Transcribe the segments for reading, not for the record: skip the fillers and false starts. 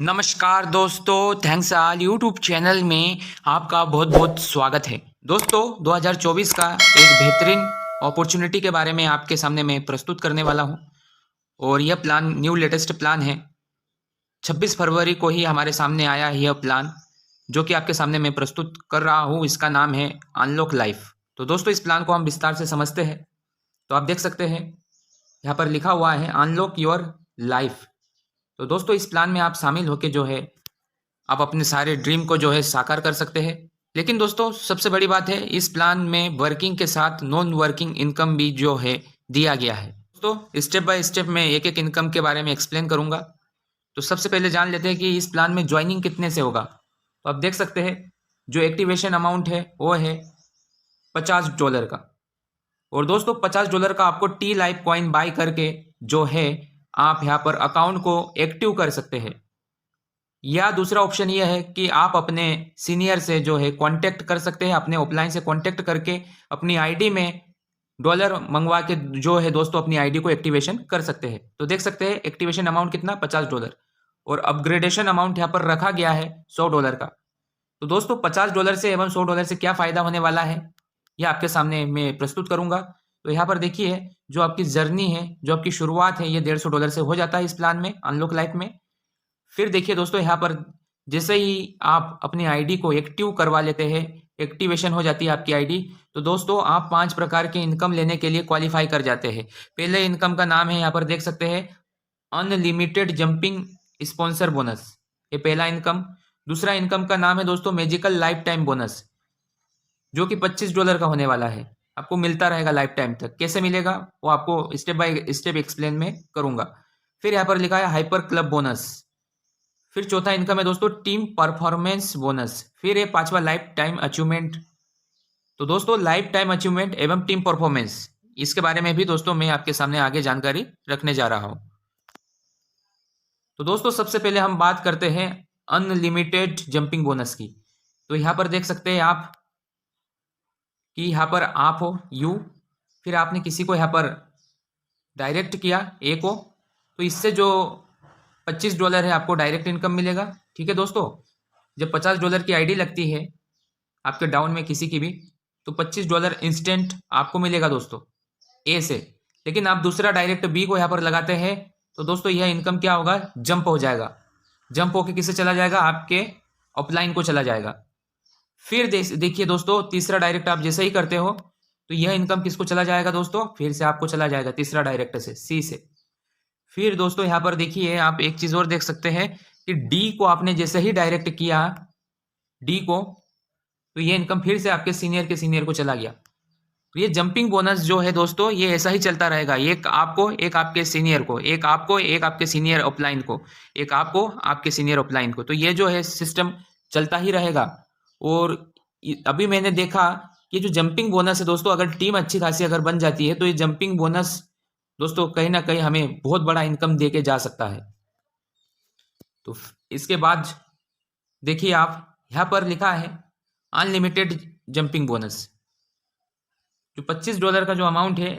नमस्कार दोस्तों, thanks all YouTube channel में आपका बहुत बहुत स्वागत है। दोस्तों 2024 का एक बेहतरीन अपॉर्चुनिटी के बारे में आपके सामने मैं प्रस्तुत करने वाला हूं और यह प्लान न्यू लेटेस्ट प्लान है। 26 फरवरी को ही हमारे सामने आया है यह प्लान, जो कि आपके सामने मैं प्रस्तुत कर रहा हूं। इसका नाम है अनलॉक लाइफ। तो दोस्तों इस प्लान को हम विस्तार से समझते हैं। तो आप देख सकते हैं यहाँ पर लिखा हुआ है अनलॉक योर लाइफ। तो दोस्तों इस प्लान में आप शामिल होकर जो है आप अपने सारे ड्रीम को जो है साकार कर सकते हैं। लेकिन दोस्तों सबसे बड़ी बात है, इस प्लान में वर्किंग के साथ नॉन वर्किंग इनकम भी जो है दिया गया है। दोस्तों स्टेप बाय स्टेप मैं एक एक इनकम के बारे में एक्सप्लेन करूंगा। तो सबसे पहले जान लेते हैं कि इस प्लान में ज्वाइनिंग कितने से होगा। तो आप देख सकते हैं जो एक्टिवेशन अमाउंट है वो है $50 का। और दोस्तों $50 का आपको टी लाइफ कॉइन बाय करके जो है आप यहाँ पर अकाउंट को एक्टिव कर सकते हैं। या दूसरा ऑप्शन यह है कि आप अपने सीनियर से जो है कांटेक्ट कर सकते हैं, अपने ऑफलाइन से कांटेक्ट करके अपनी आईडी में डॉलर मंगवा के जो है दोस्तों अपनी आईडी को एक्टिवेशन कर सकते हैं। तो देख सकते हैं एक्टिवेशन अमाउंट कितना $50 और अपग्रेडेशन अमाउंट यहाँ पर रखा गया है $100 का। तो दोस्तों $50 से एवं $100 से क्या फायदा होने वाला है यह आपके सामने मैं प्रस्तुत करूंगा। तो यहाँ पर देखिए जो आपकी जर्नी है, जो आपकी शुरुआत है, ये $150 से हो जाता है इस प्लान में, अनलॉक लाइफ में। फिर देखिए दोस्तों यहाँ पर जैसे ही आप अपनी आईडी को एक्टिव करवा लेते हैं, एक्टिवेशन हो जाती है आपकी आईडी, तो दोस्तों आप 5 प्रकार के इनकम लेने के लिए क्वालिफाई कर जाते हैं। पहले इनकम का नाम है, यहाँ पर देख सकते हैं, अनलिमिटेड जंपिंग स्पॉन्सर बोनस, ये पहला इनकम। दूसरा इनकम का नाम है दोस्तों मैजिकल लाइफ टाइम बोनस, जो कि $25 का होने वाला है, आपको मिलता रहेगा लाइफ टाइम तक। कैसे मिलेगा वो आपको स्टेप बाय स्टेप एक्सप्लेन में करूंगा। फिर यहाँ पर लिखा है हाइपर क्लब बोनस। फिर चौथा इनकम है दोस्तों टीम परफॉर्मेंस बोनस। फिर ये पांचवा लाइफ टाइम अचीवमेंट। तो दोस्तों लाइफ टाइम अचीवमेंट एवं टीम परफॉर्मेंस, इसके बारे में भी दोस्तों मैं आपके सामने आगे जानकारी रखने जा रहा हूं। तो दोस्तों सबसे पहले हम बात करते हैं अनलिमिटेड जंपिंग बोनस की। तो यहां पर देख सकते हैं आप कि यहाँ पर आप हो यू, फिर आपने किसी को यहाँ पर डायरेक्ट किया ए को, तो इससे जो $25 है आपको डायरेक्ट इनकम मिलेगा। ठीक है दोस्तों, जब $50 की आईडी लगती है आपके डाउन में किसी की भी, तो $25 इंस्टेंट आपको मिलेगा दोस्तों ए से। लेकिन आप दूसरा डायरेक्ट बी को यहाँ पर लगाते हैं तो दोस्तों यह इनकम क्या होगा, जंप हो जाएगा। जंप होके किसे चला जाएगा, आपके अपलाइन को चला जाएगा। फिर देखिए दोस्तों तीसरा डायरेक्ट आप जैसे ही करते हो तो यह इनकम किसको चला जाएगा दोस्तों, फिर से आपको चला जाएगा तीसरा डायरेक्ट से, सी से। फिर दोस्तों यहाँ पर देखिए आप एक चीज और देख सकते हैं कि डी को आपने जैसे ही डायरेक्ट किया डी को, तो ये इनकम फिर से आपके सीनियर के सीनियर को चला गया। तो ये जंपिंग बोनस जो है दोस्तों ये ऐसा ही चलता रहेगा, एक आपको एक आपके सीनियर को, एक आपको एक आपके सीनियर अपलाइन को, एक आपको आपके सीनियर अपलाइन को। तो ये जो है सिस्टम चलता ही रहेगा। और अभी मैंने देखा कि जो जंपिंग बोनस है दोस्तों, अगर टीम अच्छी खासी अगर बन जाती है तो ये जंपिंग बोनस दोस्तों कहीं ना कहीं हमें बहुत बड़ा इनकम दे के जा सकता है। तो इसके बाद देखिए आप यहाँ पर लिखा है अनलिमिटेड जंपिंग बोनस, जो $25 का जो अमाउंट है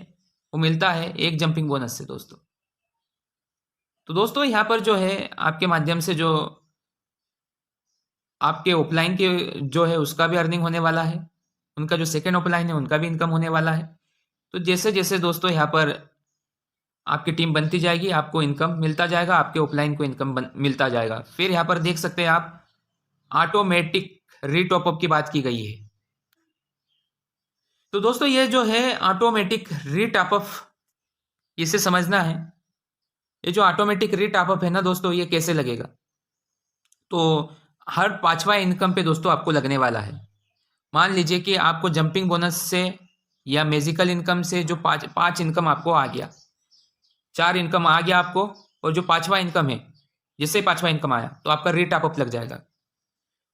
वो मिलता है एक जंपिंग बोनस से दोस्तों। तो दोस्तों यहाँ पर जो है आपके माध्यम से जो आपके ऑफलाइन के जो है उसका भी अर्निंग होने वाला है, उनका जो सेकेंड ऑफलाइन है उनका भी इनकम होने वाला है। तो जैसे जैसे दोस्तों यहाँ पर आपकी टीम बनती जाएगी आपको इनकम मिलता जाएगा, आपके ऑफलाइन को इनकम मिलता जाएगा। फिर यहाँ पर देख सकते हैं आप ऑटोमेटिक रीटॉपअप की बात की गई है। तो दोस्तों ये जो है ऑटोमेटिक रीटॉपअप, इसे समझना है। ये जो ऑटोमेटिक रीटॉपअप है ना दोस्तों, ये कैसे लगेगा, तो हर पांचवा इनकम पे दोस्तों आपको लगने वाला है। मान लीजिए कि आपको जंपिंग बोनस से या मैजिकल इनकम से जो पांच इनकम आपको आ गया, 4 इनकम आ गया आपको, और जो पांचवा इनकम है, जैसे ही पांचवा इनकम आया तो आपका रीटॉपअप लग जाएगा।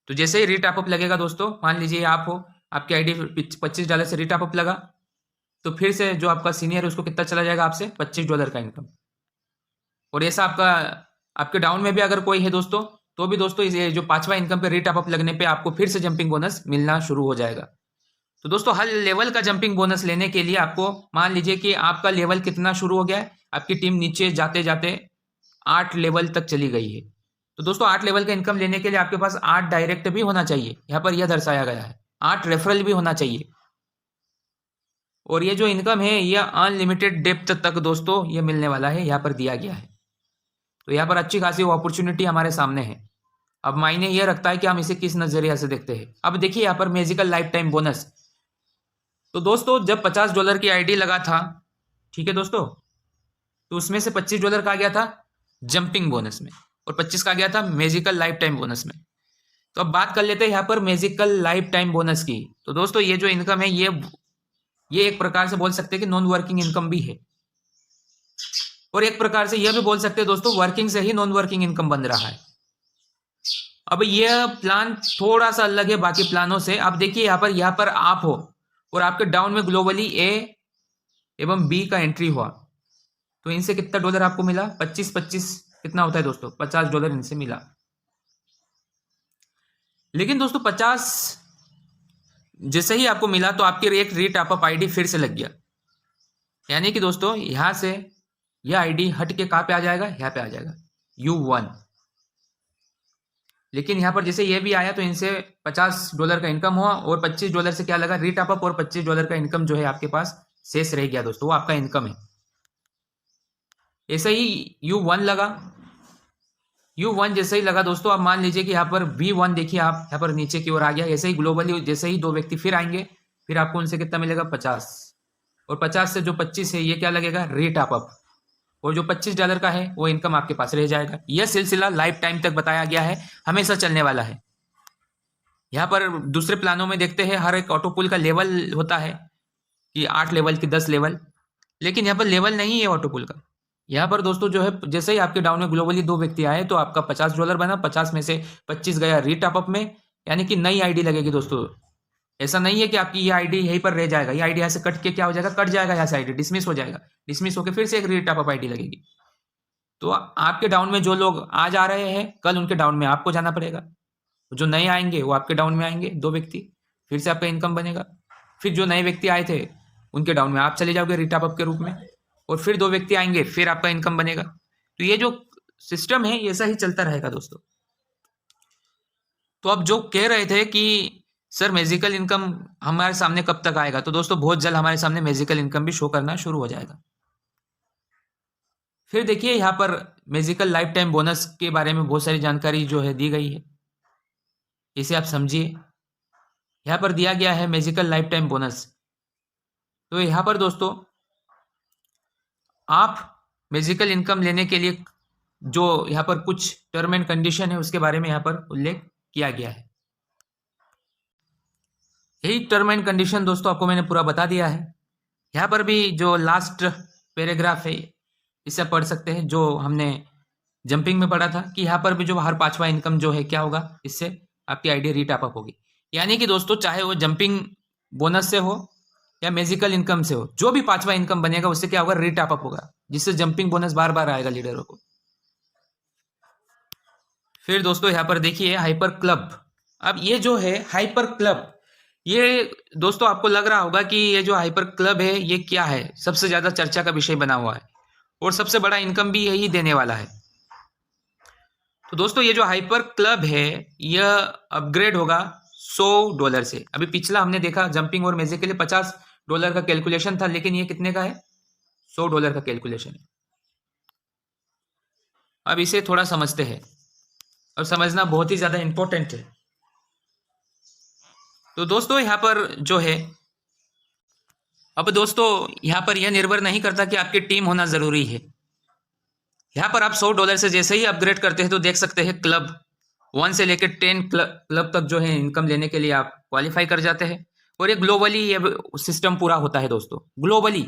तो जैसे ही रीटॉपअप लगेगा दोस्तों, मान लीजिए आप हो, आपकी आईडी $25 से रीटॉपअप लगा, तो फिर से जो आपका सीनियर है उसको कितना चला जाएगा, आपसे $25 का इनकम। और ऐसा आपका आपके डाउन में भी अगर कोई है दोस्तों, तो भी दोस्तों ये जो पांचवा इनकम पे रीटॉपअप लगने पे आपको फिर से जंपिंग बोनस मिलना शुरू हो जाएगा। तो दोस्तों हर लेवल का जंपिंग बोनस लेने के लिए आपको, मान लीजिए कि आपका लेवल कितना शुरू हो गया है, आपकी टीम नीचे जाते जाते 8 लेवल तक चली गई है, तो दोस्तों 8 लेवल का इनकम लेने के लिए आपके पास 8 डायरेक्ट भी होना चाहिए, यहाँ पर यह दर्शाया गया है। 8 रेफरल भी होना चाहिए। और ये जो इनकम है यह अनलिमिटेड डेप्थ तक दोस्तों ये मिलने वाला है, यहाँ पर दिया गया है। तो यहाँ पर अच्छी खासी अपॉर्चुनिटी हमारे सामने है। अब मायने यह रखता है कि हम इसे किस नजरिया से देखते हैं। अब देखिए यहाँ पर मैजिकल लाइफ टाइम बोनस। तो दोस्तों जब $50 की आईडी लगा था, ठीक है दोस्तों, तो उसमें से $25 का आ गया था जंपिंग बोनस में और 25 का आ गया था मैजिकल लाइफ टाइम बोनस में। तो अब बात कर लेते हैं यहाँ पर मैजिकल लाइफ टाइम बोनस की। तो दोस्तों ये जो इनकम है ये एक प्रकार से बोल सकते हैं कि नॉन वर्किंग इनकम भी है, और एक प्रकार से यह भी बोल सकते हैं दोस्तों वर्किंग से ही नॉन वर्किंग इनकम बन रहा है। अब यह प्लान थोड़ा सा अलग है बाकी प्लानों से। अब देखिए यहाँ पर आप हो और आपके डाउन में ग्लोबली ए एवं बी का एंट्री हुआ, तो इनसे कितना डॉलर आपको मिला? 25 कितना होता है दोस्तों? $50 इनसे मिला। लेकिन दोस्तों 50 जैसे ही आपको मिला तो आपकी एक रीटॉप आईडी फिर से लग गया, यानी कि दोस्तों यहां से यह आईडी हट के कहां पे आ जाएगा? यहाँ पे आ जाएगा U1। लेकिन यहाँ पर जैसे ये भी आया तो इनसे $50 का इनकम हुआ और $25 से क्या लगा? रीटॉप और $25 का इनकम जो है आपके पास शेष रह गया दोस्तों, वो आपका इनकम है। ऐसे ही U1 लगा। U1 जैसे ही लगा दोस्तों, अब मान लीजिए कि यहाँ पर V1 देखिए आप यहाँ पर नीचे की ओर आ गया। ऐसे ही ग्लोबली जैसे ही 2 व्यक्ति फिर आएंगे, फिर आपको उनसे कितना मिलेगा? 50, और 50 से जो 25 है ये क्या लगेगा? रीटॉप अप, और जो $25 का है वो इनकम आपके पास रह जाएगा। यह सिलसिला लाइफ टाइम तक बताया गया है, हमेशा चलने वाला है। यहाँ पर दूसरे प्लानों में देखते हैं हर एक ऑटो पुल का लेवल होता है कि 8 लेवल की 10 लेवल, लेकिन यहाँ पर लेवल नहीं है ऑटो पुल का। यहाँ पर दोस्तों जो है जैसे ही आपके डाउन में ग्लोबली 2 व्यक्ति आए तो आपका $50 बना, 50 में से 25 गया रीटॉप अप में, यानी कि नई आईडी लगेगी दोस्तों। ऐसा नहीं है कि आपकी ये आईडी यहीं पर रह जाएगा, ये आईडी यहाँ से कट के क्या हो जाएगा? कट जाएगा, यहाँ से आईडी डिसमिस हो जाएगा, डिसमिस होकर फिर से एक रीटॉप अप आईडी लगेगी। तो आपके डाउन में जो लोग आज आ रहे हैं कल उनके डाउन में आपको जाना पड़ेगा, जो नए आएंगे वो आपके डाउन में आएंगे 2 व्यक्ति, फिर से आपका इनकम बनेगा। फिर जो नए व्यक्ति आए थे उनके डाउन में आप चले जाओगे रीटॉप अप के रूप में, और फिर 2 व्यक्ति आएंगे, फिर आपका इनकम बनेगा। तो ये जो सिस्टम है ऐसा ही चलता रहेगा दोस्तों। तो अब जो कह रहे थे कि सर मैजिकल इनकम हमारे सामने कब तक आएगा, तो दोस्तों बहुत जल्द हमारे सामने मैजिकल इनकम भी शो करना शुरू हो जाएगा। फिर देखिए यहाँ पर मैजिकल लाइफ टाइम बोनस के बारे में बहुत सारी जानकारी जो है दी गई है, इसे आप समझिए। यहाँ पर दिया गया है मैजिकल लाइफ टाइम बोनस। तो यहाँ पर दोस्तों आप मैजिकल इनकम लेने के लिए जो यहाँ पर कुछ टर्म एंड कंडीशन है उसके बारे में यहाँ पर उल्लेख किया गया है। यही टर्म एंड कंडीशन दोस्तों आपको मैंने पूरा बता दिया है। यहाँ पर भी जो लास्ट पैराग्राफ है इसे पढ़ सकते हैं, जो हमने जंपिंग में पढ़ा था कि यहाँ पर भी जो हर 5वां इनकम जो है क्या होगा? इससे आपकी आईडी रीटॉप अप होगी। यानी कि दोस्तों चाहे वो जंपिंग बोनस से हो या मैजिकल इनकम से हो, जो भी 5वां इनकम बनेगा उससे क्या होगा? रीटॉप अप होगा, जिससे जंपिंग बोनस बार बार आएगा लीडरों को। फिर दोस्तों यहाँ पर देखिए हाइपर क्लब। अब ये जो है हाइपर क्लब, ये दोस्तों आपको लग रहा होगा कि ये जो हाइपर क्लब है ये क्या है? सबसे ज्यादा चर्चा का विषय बना हुआ है और सबसे बड़ा इनकम भी यही देने वाला है। तो दोस्तों ये जो हाइपर क्लब है यह अपग्रेड होगा $100 से। अभी पिछला हमने देखा जंपिंग और मैजिक के लिए $50 का कैलकुलेशन था, लेकिन ये कितने का है? $100 का कैलकुलेशन है। अब इसे थोड़ा समझते हैं, और समझना बहुत ही ज्यादा इंपॉर्टेंट है। तो दोस्तों यहाँ पर जो है, अब दोस्तों यहाँ पर यह निर्भर नहीं करता कि आपकी टीम होना जरूरी है। यहाँ पर आप $100 से जैसे ही अपग्रेड करते हैं तो देख सकते हैं क्लब 1 से लेकर 10 क्लब तक जो है इनकम लेने के लिए आप क्वालिफाई कर जाते हैं। और ये ग्लोबली ये सिस्टम पूरा होता है दोस्तों। ग्लोबली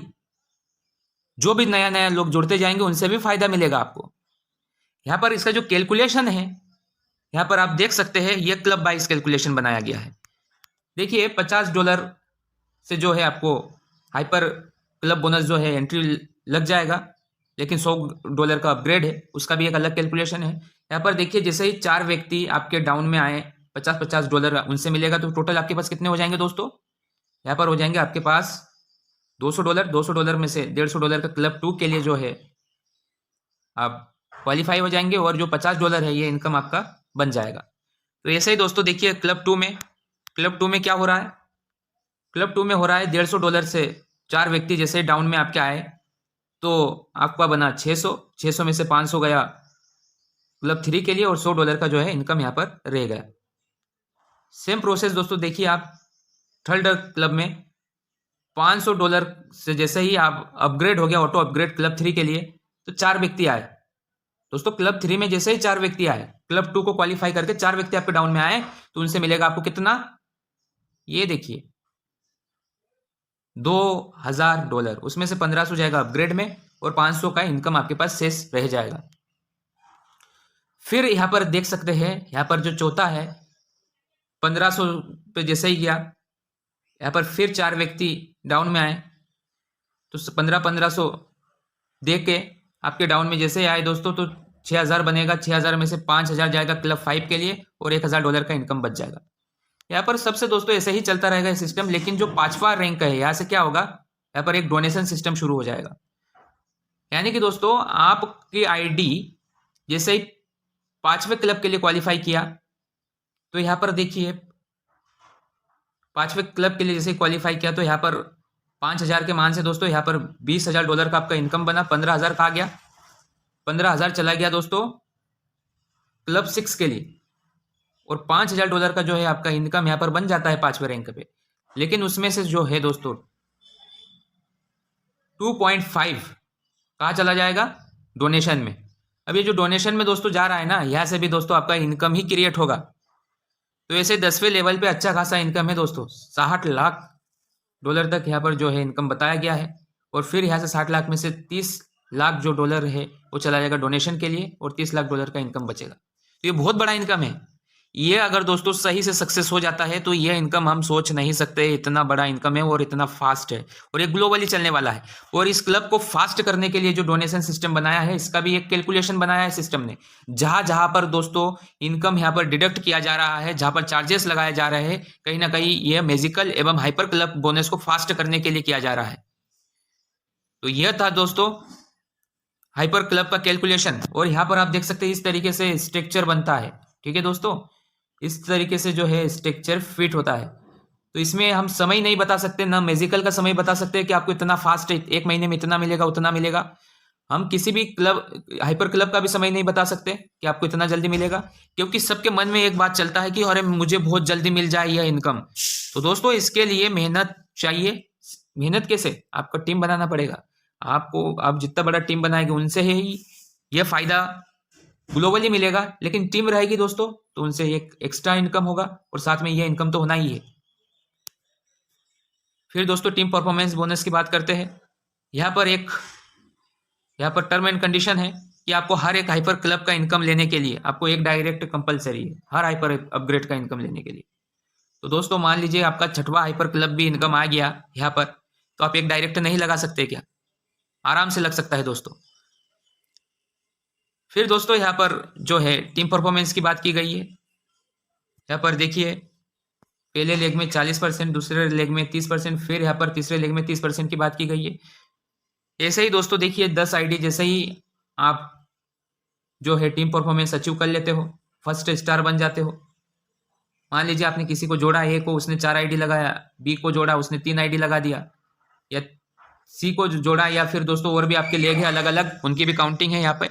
जो भी नया नया लोग जुड़ते जाएंगे उनसे भी फायदा मिलेगा आपको। यहाँ पर इसका जो कैलकुलेशन है यहाँ पर आप देख सकते हैं, ये क्लब वाइज कैलकुलेशन बनाया गया है। देखिए $50 से जो है आपको हाइपर क्लब बोनस जो है एंट्री लग जाएगा, लेकिन $100 का अपग्रेड है, उसका भी एक अलग कैलकुलेशन है। यहाँ पर देखिए जैसे ही 4 व्यक्ति आपके डाउन में आए, $50 उनसे मिलेगा, तो टोटल आपके पास कितने हो जाएंगे दोस्तों? यहाँ पर हो जाएंगे आपके पास $200 में से $150 का क्लब 2 के लिए जो है आप क्वालिफाई हो जाएंगे और जो $50 है ये इनकम आपका बन जाएगा। तो ऐसे ही दोस्तों देखिए क्लब टू में क्या हो रहा है। क्लब 2 में हो रहा है $150 से 4 व्यक्ति जैसे डाउन में आपके आए तो आपका बना 600 में से 500 गया क्लब 3 के लिए और $100 का जो है इनकम यहाँ पर रह गया। सेम प्रोसेस दोस्तों देखिए आप थर्ड क्लब में $500 से जैसे ही आप अपग्रेड हो गया ऑटो अपग्रेड क्लब 3 के लिए तो 4 व्यक्ति आए दोस्तों। क्लब 3 में जैसे ही 4 व्यक्ति आए, क्लब 2 को क्वालिफाई करके 4 व्यक्ति आपके डाउन में आए तो उनसे मिलेगा आपको कितना, ये देखिए $2000। उसमें से 1500 जाएगा अपग्रेड में और 500 का इनकम आपके पास शेष रह जाएगा। फिर यहां पर देख सकते हैं यहां पर जो चौथा है 1500 पे जैसे ही गया, यहां पर फिर 4 व्यक्ति डाउन में आए तो 1500 दे के आपके डाउन में जैसे आए दोस्तों तो 6000 बनेगा। 6000 में से 5000 जाएगा क्लब 5 के लिए और $1000 का इनकम बच जाएगा। यहाँ पर सबसे दोस्तों ऐसे ही चलता रहेगा सिस्टम। लेकिन जो 5वां रैंक है यहाँ से क्या होगा, यहाँ पर एक डोनेशन सिस्टम शुरू हो जाएगा। यानी कि दोस्तों आपकी आईडी जैसे ही 5वें क्लब के लिए क्वालिफाई किया तो यहाँ पर देखिए 5वें क्लब के लिए जैसे क्वालिफाई किया तो यहाँ पर 5000 के मान से दोस्तों यहाँ पर $20000 का आपका इनकम बना। 15000 कहा गया, 15000 चला गया दोस्तों क्लब 6 के लिए और $5000 का जो है आपका इनकम यहाँ पर बन जाता है 5वें रैंक पे। लेकिन उसमें से जो है दोस्तों 2.5 कहाँ चला जाएगा, डोनेशन में। अब ये जो डोनेशन में दोस्तों जा रहा है ना, यहाँ से भी दोस्तों आपका इनकम ही क्रिएट होगा। तो ऐसे 10वें लेवल पे अच्छा खासा इनकम है दोस्तों। $60 लाख तक यहाँ पर जो है इनकम बताया गया है। और फिर यहाँ से 60 लाख में से 30 लाख जो डॉलर है वो चला जाएगा डोनेशन के लिए और $30 लाख का इनकम बचेगा। तो ये बहुत बड़ा इनकम है। ये अगर दोस्तों सही से सक्सेस हो जाता है तो ये इनकम हम सोच नहीं सकते, इतना बड़ा इनकम है और इतना फास्ट है और ये ग्लोबली चलने वाला है। और इस क्लब को फास्ट करने के लिए जो डोनेशन सिस्टम बनाया है इसका भी एक कैलकुलेशन बनाया है सिस्टम ने। जहां जहां पर दोस्तों इनकम यहाँ पर डिडक्ट किया जा रहा है, जहां पर चार्जेस लगाए जा रहे हैं, कहीं ना कहीं ये मैजिकल एवं हाइपर क्लब बोनस को फास्ट करने के लिए किया जा रहा है। तो यह था दोस्तों हाइपर क्लब का कैलकुलेशन। और यहाँ पर आप देख सकते हैं इस तरीके से स्ट्रक्चर बनता है। ठीक है दोस्तों, इस तरीके से जो है स्ट्रक्चर फिट होता है। तो इसमें हम समय नहीं बता सकते, ना मैजिकल का समय बता सकते हैं कि आपको इतना फास्ट 1 महीने में इतना मिलेगा उतना मिलेगा। हम किसी भी क्लब हाइपर क्लब का भी समय नहीं बता सकते कि आपको इतना जल्दी मिलेगा, क्योंकि सबके मन में एक बात चलता है कि अरे मुझे बहुत जल्दी मिल जाए यह इनकम। तो दोस्तों इसके लिए मेहनत चाहिए। मेहनत कैसे, आपको टीम बनाना पड़ेगा। आपको आप जितना बड़ा टीम बनाएंगे उनसे ही यह फायदा ग्लोबली मिलेगा। लेकिन टीम रहेगी दोस्तों तो उनसे एक एक्स्ट्रा इनकम होगा और साथ में ये इनकम तो होना ही है। फिर दोस्तों टीम परफॉर्मेंस बोनस की बात करते हैं। यहाँ पर टर्म एंड कंडीशन है कि आपको हर एक हाइपर क्लब का इनकम लेने के लिए आपको एक डायरेक्ट कंपलसरी है, हर हाइपर अपग्रेड का इनकम लेने के लिए। तो दोस्तों मान लीजिए आपका 6वां हाइपर क्लब भी इनकम आ गया यहाँ पर, तो आप एक डायरेक्ट नहीं लगा सकते क्या? आराम से लग सकता है दोस्तों। फिर दोस्तों यहाँ पर जो है टीम परफॉर्मेंस की बात की गई है। यहाँ पर देखिए पहले लेग में 40%, दूसरे लेग में 30%, फिर यहाँ पर तीसरे लेग में 30% की बात की गई है। ऐसे ही दोस्तों देखिए 10 आईडी जैसे ही आप जो है टीम परफॉर्मेंस अचीव कर लेते हो, फर्स्ट स्टार बन जाते हो। मान लीजिए आपने किसी को जोड़ा, ए को उसने 4 आईडी लगाया, बी को जोड़ा उसने 3 आईडी लगा दिया, या सी को जोड़ा, या फिर दोस्तों और भी आपके लेग है अलग अलग, उनकी भी काउंटिंग है। यहाँ पे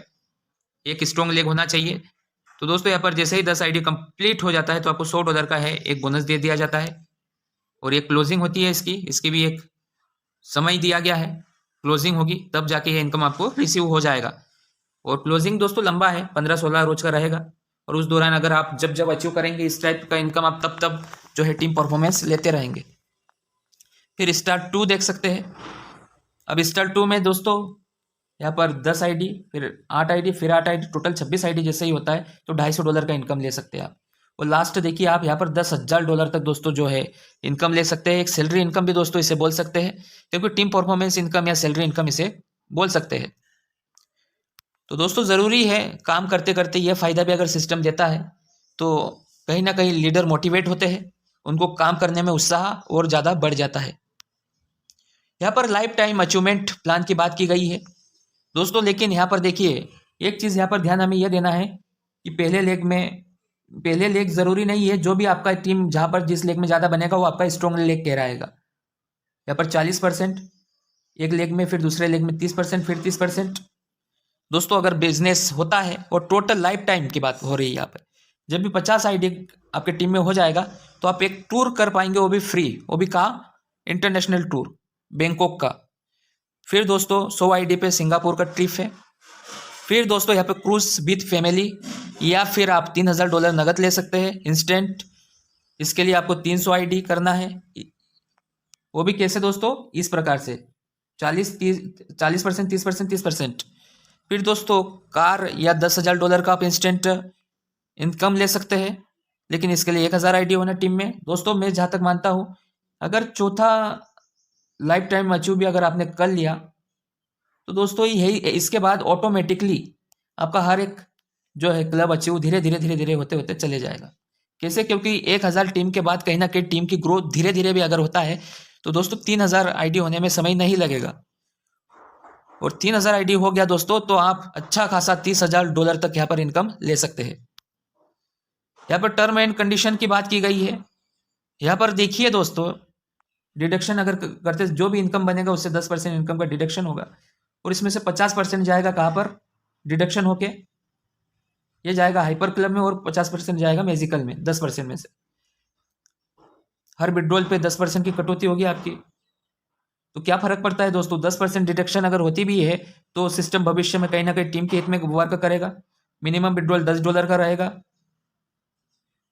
एक स्ट्रॉन्ग लेग होना चाहिए। तो दोस्तों यहाँ पर जैसे ही 10 आईडी कंप्लीट हो जाता है तो आपको $100 का है एक बोनस दे दिया जाता है। और एक क्लोजिंग होती है इसकी भी एक समय दिया गया है। क्लोजिंग होगी तब जाके ये इनकम आपको रिसीव हो जाएगा। और क्लोजिंग दोस्तों लंबा है, 15-16 रोज का रहेगा। और उस दौरान अगर आप जब अचीव करेंगे इस टाइप का इनकम, आप तब जो है टीम परफॉर्मेंस लेते रहेंगे। फिर स्टार 2 देख सकते हैं। अब स्टार 2 में दोस्तों यहाँ पर 10 आईडी, फिर 8 आईडी, फिर 8 आईडी, टोटल 26 आईडी जैसे ही होता है तो $250 का इनकम ले सकते हैं आप। और लास्ट देखिए आप यहाँ पर $10,000 तक दोस्तों जो है इनकम ले सकते हैं। एक सैलरी इनकम भी दोस्तों इसे बोल सकते हैं, क्योंकि टीम परफॉर्मेंस इनकम या सैलरी इनकम इसे बोल सकते हैं। तो दोस्तों ज़रूरी है काम करते करते यह फ़ायदा भी अगर सिस्टम देता है तो कहीं ना कहीं लीडर मोटिवेट होते हैं, उनको काम करने में उत्साह और ज़्यादा बढ़ जाता है। यहाँ पर लाइफ टाइम अचीवमेंट प्लान की बात की गई है दोस्तों। लेकिन यहाँ पर देखिए एक चीज़ यहाँ पर ध्यान हमें यह देना है कि पहले लेग ज़रूरी नहीं है, जो भी आपका टीम जहाँ पर जिस लेग में ज़्यादा बनेगा वो आपका स्ट्रॉन्ग लेग कहलाएगा। यहाँ पर 40% एक लेग में, फिर दूसरे लेग में 30%, फिर 30%। दोस्तों अगर बिजनेस होता है और टोटल लाइफ टाइम की बात हो रही है यहाँ पर, जब भी 50 आईडी आपके टीम में हो जाएगा तो आप एक टूर कर पाएंगे, वो भी फ्री, वो भी कहाँ, इंटरनेशनल टूर, बैंकॉक का। फिर दोस्तों 100 आईडी पे सिंगापुर का ट्रिप है। फिर दोस्तों यहाँ पे क्रूज विथ फैमिली, या फिर आप $3000 नगद ले सकते हैं इंस्टेंट। इसके लिए आपको 300 आईडी करना है। वो भी कैसे दोस्तों, इस प्रकार से 40% 30% 30%। फिर दोस्तों कार या $10,000 का आप इंस्टेंट इनकम ले सकते हैं, लेकिन इसके लिए 1000 आईडी होना टीम में। दोस्तों मैं जहाँ तक मानता हूँ, अगर चौथा लाइफ टाइम अचीव भी अगर आपने कर लिया तो दोस्तों यही, इसके बाद ऑटोमेटिकली आपका हर एक जो है क्लब अचीव धीरे धीरे होते होते चले जाएगा। कैसे? क्योंकि 1000 टीम के बाद कहीं ना कहीं टीम की ग्रोथ धीरे धीरे भी अगर होता है तो दोस्तों 3000 आईडी होने में समय नहीं लगेगा। और 3000 आईडी हो गया दोस्तों तो आप अच्छा खासा $30,000 तक यहाँ पर इनकम ले सकते हैं। यहाँ पर टर्म एंड कंडीशन की बात की गई है। यहाँ पर देखिए दोस्तों, डिडक्शन अगर करते, जो भी इनकम बनेगा उससे 10% इनकम का डिडक्शन होगा, और इसमें से 50% जाएगा कहाँ पर डिडक्शन होके, ये जाएगा हाइपर क्लब में, और 50% जाएगा मैजिकल में 10% में से। हर विड्रॉल पे 10% की कटौती होगी आपकी। तो क्या फर्क पड़ता है दोस्तों, 10% डिडक्शन अगर होती भी है तो सिस्टम भविष्य में कहीं ना कहीं टीम के हित में वर्क करेगा। मिनिमम विड्रॉल $10 का रहेगा,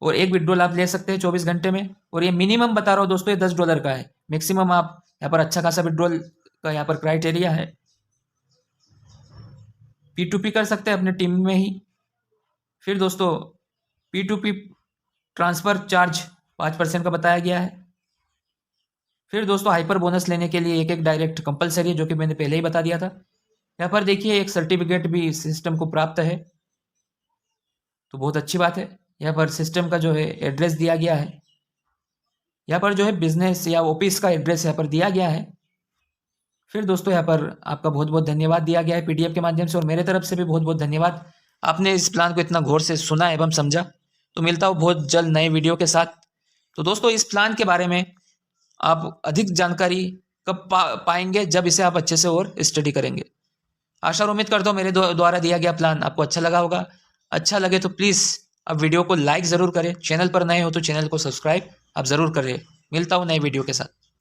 और एक विड्रॉल आप ले सकते हैं 24 घंटे में। और ये मिनिमम बता रहा हूँ दोस्तों, ये $10 का है। मैक्सिमम आप यहाँ पर अच्छा खासा विड्रॉल का यहाँ पर क्राइटेरिया है। P2P कर सकते हैं अपने टीम में ही। फिर दोस्तों P2P ट्रांसफर चार्ज 5% का बताया गया है। फिर दोस्तों हाइपर बोनस लेने के लिए एक डायरेक्ट कंपलसरी है, जो कि मैंने पहले ही बता दिया था। यहाँ पर देखिए एक सर्टिफिकेट भी सिस्टम को प्राप्त है, तो बहुत अच्छी बात है। यहाँ पर सिस्टम का जो है एड्रेस दिया गया है, यहाँ पर जो है बिजनेस या ऑफिस का एड्रेस यहाँ पर दिया गया है। फिर दोस्तों यहाँ पर आपका बहुत बहुत धन्यवाद दिया गया है PDF के माध्यम से, और मेरे तरफ से भी बहुत बहुत धन्यवाद, आपने इस प्लान को इतना गौर से सुना एवं समझा। तो मिलता हूँ बहुत जल्द नए वीडियो के साथ। तो दोस्तों इस प्लान के बारे में आप अधिक जानकारी कब पाएंगे, जब इसे आप अच्छे से और स्टडी करेंगे। आशा और उम्मीद करता हूँ मेरे द्वारा दिया गया प्लान आपको अच्छा लगा होगा। अच्छा लगे तो प्लीज़ आप वीडियो को लाइक ज़रूर करें, चैनल पर नए हो तो चैनल को सब्सक्राइब आप ज़रूर करें। मिलता हूँ नए वीडियो के साथ।